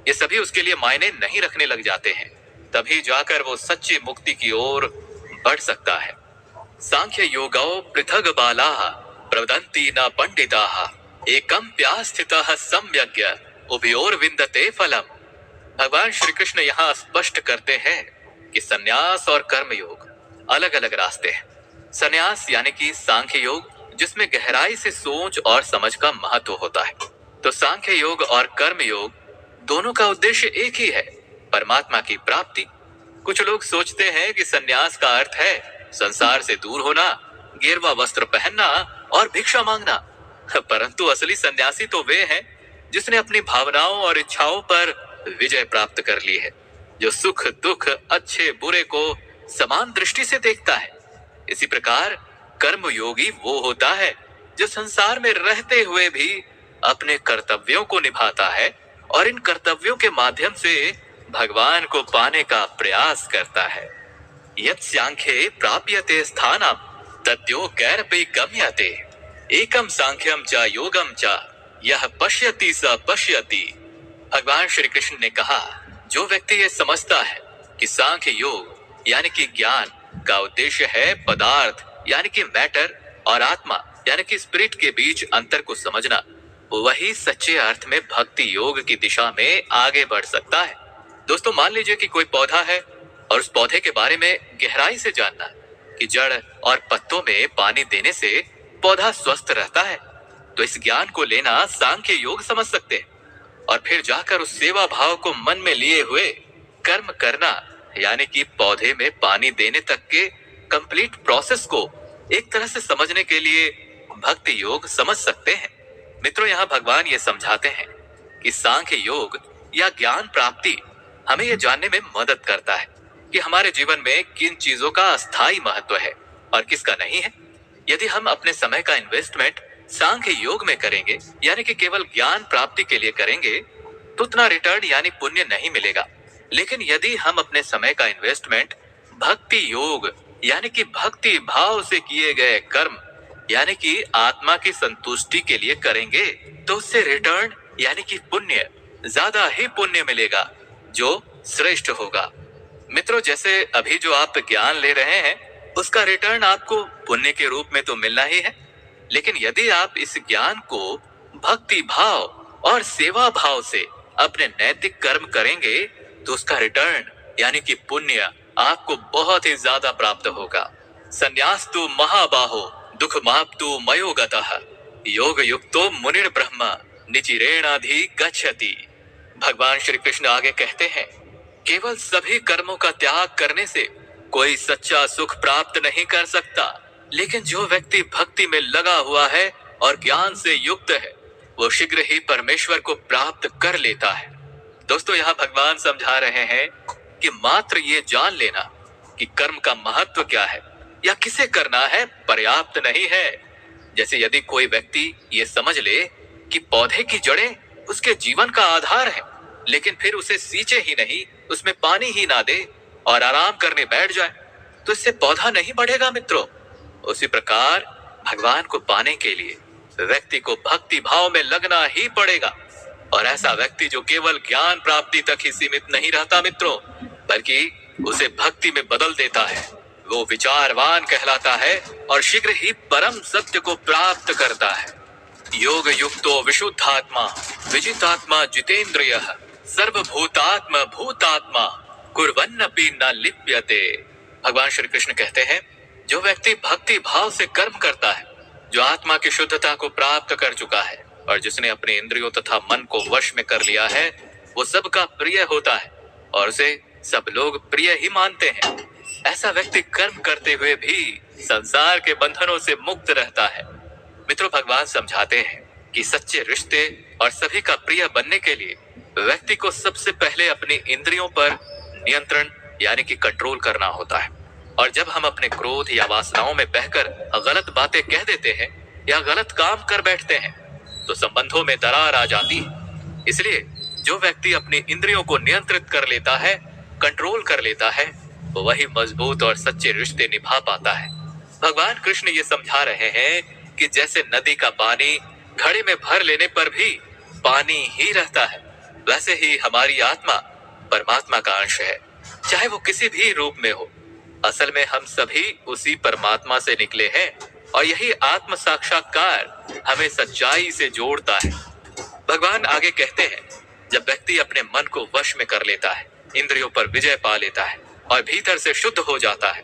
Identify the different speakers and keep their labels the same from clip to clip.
Speaker 1: ये सभी उसके लिए मायने नहीं रखने लग जाते हैं। तभी जाकर वो सच्ची मुक्ति की ओर बढ़ सकता है। सांख्य योगौ पृथग बालाः प्रवदन्ति न पंडिताः एकम प्यास्थितः सम्यग् उभयोर्विन्दते फलम्। भगवान श्री कृष्ण यहाँ स्पष्ट करते हैं कि संन्यास और कर्म योग अलग अलग रास्ते हैं। संन्यास यानी कि सांख्य योग, जिसमें गहराई से सोच और समझ का महत्व होता है। तो सांख्य योग और कर्म योग दोनों का उद्देश्य एक ही है, परमात्मा की प्राप्ति। कुछ लोग सोचते हैं कि संन्यास का अर्थ है संसार से दूर होना, गेरुआ वस्त्र पहनना और भिक्षा मांगना। परंतु असली सन्यासी तो वे हैं जिसने अपनी भावनाओं और इच्छाओं पर विजय प्राप्त कर ली है, जो सुख दुख अच्छे बुरे को समान दृष्टि से देखता है। इसी प्रकार कर्म योगी वो होता है जो संसार में रहते हुए भी अपने कर्तव्यों को निभाता है और इन कर्तव्यों के माध्यम से भगवान को पाने का प्रयास करता है। यत् सांख्ये प्राप्यते स्थानम तद्योगैरपि गम्यते एकम सांख्यम च योगम च यह पश्यति स पश्यति। भगवान श्री कृष्ण ने कहा, जो व्यक्ति ये समझता है कि सांख्य योग यानी कि ज्ञान का उद्देश्य है पदार्थ यानी कि मैटर और आत्मा यानी कि स्पिरिट के बीच अंतर को समझना, वही सच्चे अर्थ में भक्ति योग की दिशा में आगे बढ़ सकता है। दोस्तों, मान लीजिए कि कोई पौधा है और उस पौधे के बारे में गहराई से जानना कि जड़ और पत्तों में पानी देने से पौधा स्वस्थ रहता है, तो इस ज्ञान को लेना सांख्य योग समझ सकते हैं। और फिर जाकर उस सेवा भाव को मन में लिए हुए कर्म करना यानी कि पौधे में पानी देने तक के कंप्लीट प्रोसेस को एक तरह से समझने के लिए भक्ति योग समझ सकते हैं। मित्रों, यहाँ भगवान ये समझाते हैं कि सांख्य योग या ज्ञान प्राप्ति हमें यह जानने में मदद करता है कि हमारे जीवन में किन चीजों का अस्थायी महत्व है और किसका नहीं है। यदि हम अपने समय का इन्वेस्टमेंट सांख्य योग में करेंगे यानी कि केवल ज्ञान प्राप्ति के लिए करेंगे तो उतना रिटर्न यानी पुण्य नहीं मिलेगा। लेकिन यदि हम अपने समय का इन्वेस्टमेंट भक्ति योग यानी कि भक्ति भाव से किए गए कर्म यानी कि आत्मा की संतुष्टि के लिए करेंगे तो उससे रिटर्न यानी कि पुण्य ज्यादा ही पुण्य मिलेगा, जो श्रेष्ठ होगा। मित्रों, जैसे अभी जो आप ज्ञान ले रहे हैं उसका रिटर्न आपको पुण्य के रूप में तो मिलना ही है, लेकिन यदि आप इस ज्ञान को भक्ति भाव और सेवा भाव से अपने नैतिक कर्म करेंगे तो उसका रिटर्न यानी कि पुण्य आपको बहुत ही ज्यादा प्राप्त होगा। संन्यास्तु महाबाहो दुख माप्तु मयो गतः योग युक्तो मुनिर ब्रह्म निचिरेणाधि गच्छति। भगवान श्री कृष्ण आगे कहते हैं, केवल सभी कर्मों का त्याग करने से कोई सच्चा सुख प्राप्त नहीं कर सकता, लेकिन जो व्यक्ति भक्ति में लगा हुआ है और ज्ञान से युक्त है वो शीघ्र ही परमेश्वर को प्राप्त कर लेता है। दोस्तों, यहाँ भगवान समझा रहे हैं कि मात्र ये जान लेना कि कर्म का महत्व क्या है या किसे करना है पर्याप्त नहीं है। जैसे यदि कोई व्यक्ति ये समझ ले कि पौधे की जड़ें उसके जीवन का आधार है, लेकिन फिर उसे सींचे ही नहीं, उसमें पानी ही ना दे और आराम करने बैठ जाए, तो इससे पौधा नहीं बढ़ेगा। मित्रों, उसी प्रकार भगवान को पाने के लिए व्यक्ति को भक्ति भाव में लगना ही पड़ेगा। और ऐसा व्यक्ति जो केवल ज्ञान प्राप्ति तक ही सीमित नहीं रहता मित्रों, बल्कि उसे भक्ति में बदल देता है, वो विचारवान कहलाता है और शीघ्र ही परम सत्य को प्राप्त करता है। योग युक्तो विशुद्धात्मा विजितात्मा जितेंद्रियः सर्वभूतात्मा भूतात्मा कुर्वन्नपि न लिप्यते। भगवान श्री कृष्ण कहते हैं, जो व्यक्ति भक्ति भाव से कर्म करता है, जो आत्मा की शुद्धता को प्राप्त कर चुका है और जिसने अपने इंद्रियों तथा मन को वश में कर लिया है, वो सबका प्रिय होता है और उसे सब लोग प्रिय ही मानते हैं। ऐसा व्यक्ति कर्म करते हुए भी संसार के बंधनों से मुक्त रहता है। मित्रों, भगवान समझाते हैं कि सच्चे रिश्ते और सभी का प्रिय बनने के लिए व्यक्ति को सबसे पहले अपनी इंद्रियों पर नियंत्रण यानी कि कंट्रोल करना होता है। और जब हम अपने क्रोध या वासनाओं में बहकर गलत बातें कह देते हैं या गलत काम कर बैठते हैं तो संबंधों में दरार आ जाती है। इसलिए जो व्यक्ति अपनी इंद्रियों को नियंत्रित कर लेता है, कंट्रोल कर लेता है, वही मजबूत और सच्चे रिश्ते निभा पाता है। भगवान कृष्ण ये समझा रहे हैं कि जैसे नदी का पानी घड़े में भर लेने पर भी पानी ही रहता है, वैसे ही हमारी आत्मा परमात्मा का अंश है, चाहे वो किसी भी रूप में हो। असल में हम सभी उसी परमात्मा से निकले हैं और यही आत्म साक्षात्कार हमें सच्चाई से जोड़ता है। भगवान आगे कहते हैं, जब व्यक्ति अपने मन को वश में कर लेता है, इंद्रियों पर विजय पा लेता है और भीतर से शुद्ध हो जाता है,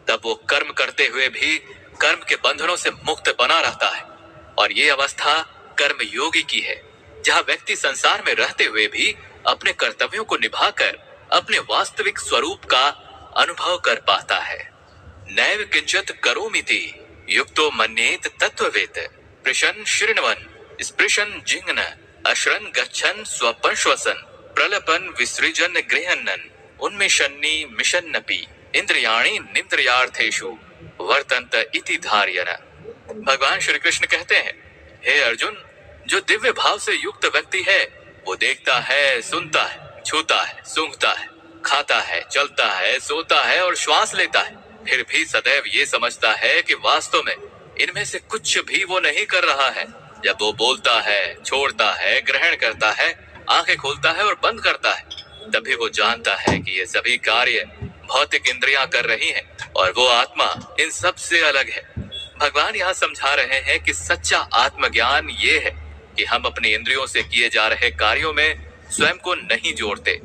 Speaker 1: तब वो कर्म करते हुए भी कर्म के बंधनों से मुक्त बना रहता है। और ये अवस्था कर्म योगी की है, जहाँ व्यक्ति संसार में रहते हुए भी अपने कर्तव्यों को निभाकर अपने वास्तविक स्वरूप का अनुभव कर पाता है। नैव किंचित करोमीति युक्तो मन्येत तत्ववेत प्रशन शृण्वन् स्पृशन जिंगन अश्रन गच्छन स्वपन श्वसन प्रलपन विसृजन गृहन्नन उन्मिषन्नि मिशन्नपि इंद्रियाणि निन्द्रियार्थेषु वर्तन्त इति धारयन्। भगवान श्री कृष्ण कहते हैं, हे अर्जुन, जो दिव्य भाव से युक्त व्यक्ति है वो देखता है, सुनता है, छूता है, सूंघता है, खाता है, चलता है, सोता है और श्वास लेता है, फिर भी सदैव ये समझता है कि वास्तव में इनमें से कुछ भी वो नहीं कर रहा है। जब वो बोलता है, छोड़ता है, ग्रहण करता है, आंखें खोलता है और बंद करता है, तभी वो जानता है कि ये सभी कार्य भौतिक इंद्रियां कर रही हैं और वो आत्मा इन सब से अलग है। भगवान यहाँ समझा रहे हैं कि सच्चा आत्मज्ञान ये है कि हम अपनी इंद्रियों से किए जा रहे कार्यों में स्वयं को नहीं जोड़ते,